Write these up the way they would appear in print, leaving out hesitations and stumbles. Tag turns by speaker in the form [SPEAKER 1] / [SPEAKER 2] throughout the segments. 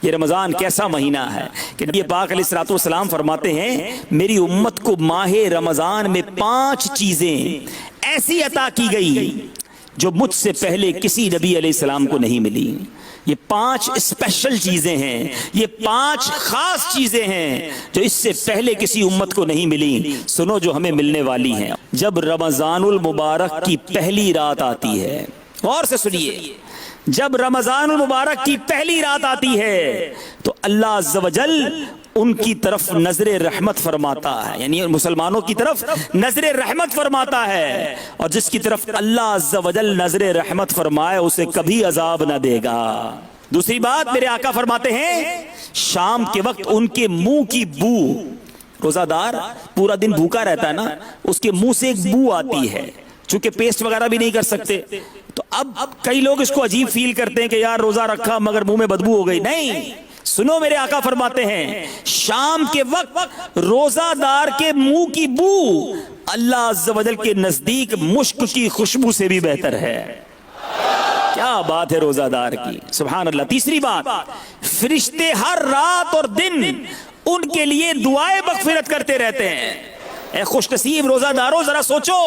[SPEAKER 1] یہ رمضان کیسا مہینہ ہے کہ نبی پاک علیہ الصلوۃ والسلام فرماتے ہیں میری امت کو ماہ رمضان میں 5 چیزیں ایسی عطا کی گئی جو مجھ سے پہلے کسی نبی علیہ السلام کو نہیں ملی۔ یہ 5 اسپیشل چیزیں ہیں، یہ 5 خاص چیزیں ہیں جو اس سے پہلے کسی امت کو نہیں ملی۔ سنو جو ہمیں ملنے والی ہیں۔ جب رمضان المبارک کی پہلی رات آتی ہے، غور سے سنیے، جب رمضان المبارک کی پہلی رات آتی ہے تو اللہ عز و جل ان کی طرف نظر رحمت فرماتا ہے، یعنی مسلمانوں کی طرف نظر رحمت فرماتا ہے، اور جس کی طرف اللہ عز و جل نظر رحمت فرمائے اسے کبھی عذاب نہ دے گا۔ دوسری بات میرے آقا فرماتے ہیں شام کے وقت ان کے منہ کی بو، روزہ دار پورا دن بھوکا رہتا ہے نا، اس کے منہ سے ایک بو آتی ہے، چونکہ پیسٹ وغیرہ بھی نہیں کر سکتے، تو اب کئی لوگ اس کو عجیب فیل کرتے ہیں کہ یار روزہ رکھا مگر منہ میں بدبو ہو گئی۔ نہیں، سنو میرے آقا فرماتے ہیں شام کے وقت روزہ دار کے منہ کی بو اللہ عز و جل کے نزدیک مشک کی خوشبو سے بھی بہتر ہے۔ کیا بات ہے روزہ دار کی، سبحان اللہ۔ تیسری بات، فرشتے ہر رات اور دن ان کے لیے دعائیں مغفرت کرتے رہتے ہیں۔ اے خوش نصیب روزہ داروں، ذرا سوچو،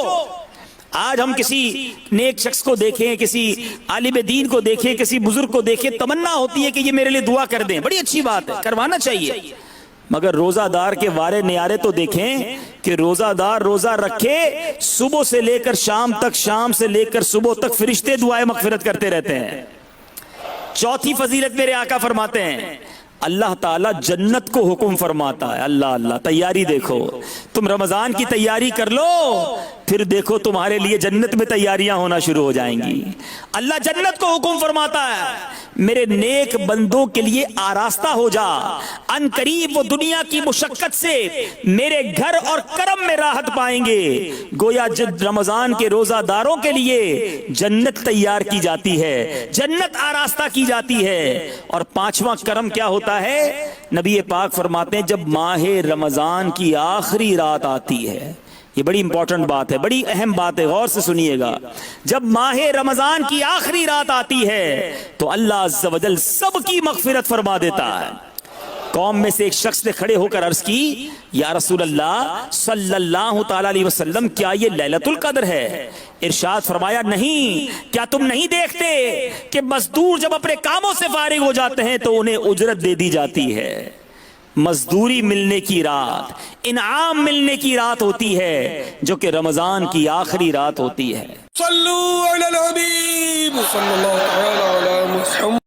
[SPEAKER 1] آج ہم کسی نیک شخص کو دیکھیں، کسی عالم دین کو دیکھیں، کسی بزرگ کو دیکھیں، تمنا ہوتی ہے کہ یہ میرے لیے دعا کر دیں، بڑی اچھی بات ہے، کروانا چاہیے، مگر روزہ دار کے وارے نیارے تو دیکھیں کہ روزہ دار روزہ رکھے صبح سے لے کر شام تک، شام سے لے کر صبح تک فرشتے دعائیں مغفرت کرتے رہتے ہیں۔ چوتھی فضیلت میرے آقا فرماتے ہیں اللہ تعالیٰ جنت کو حکم فرماتا ہے۔ اللہ اللہ، تیاری دیکھو، تم رمضان کی تیاری کر لو، پھر دیکھو تمہارے لیے جنت میں تیاریاں ہونا شروع ہو جائیں گی۔ اللہ جنت کو حکم فرماتا ہے میرے نیک بندوں کے لیے آراستہ ہو جا، ان قریب وہ دنیا کی مشقت سے میرے گھر اور کرم میں راحت پائیں گے۔ گویا جب رمضان کے روزہ داروں کے لیے جنت تیار کی جاتی ہے، جنت آراستہ کی جاتی ہے۔ اور 5واں کرم کیا ہوتا ہے؟ نبی پاک فرماتے ہیں جب ماہ رمضان کی آخری رات آتی ہے، یہ بڑی امپورٹنٹ بات ہے، بڑی اہم بات ہے، غور سے سنیے گا، جب ماہ رمضان کی آخری رات آتی ہے تو اللہ عز و جل سب کی مغفرت فرما دیتا ہے۔ قوم میں سے ایک شخص نے کھڑے ہو کر عرض کی یا رسول اللہ صلی اللہ تعالی علیہ وسلم کیا یہ لیلۃ القدر ہے؟ ارشاد فرمایا نہیں، کیا تم نہیں دیکھتے کہ مزدور جب اپنے کاموں سے فارغ ہو جاتے ہیں تو انہیں اجرت دے دی جاتی ہے۔ مزدوری ملنے کی رات، انعام ملنے کی رات ہوتی ہے جو کہ رمضان کی آخری رات ہوتی ہے۔
[SPEAKER 2] صلو علی الحبیب صلی اللہ علیہ وسلم۔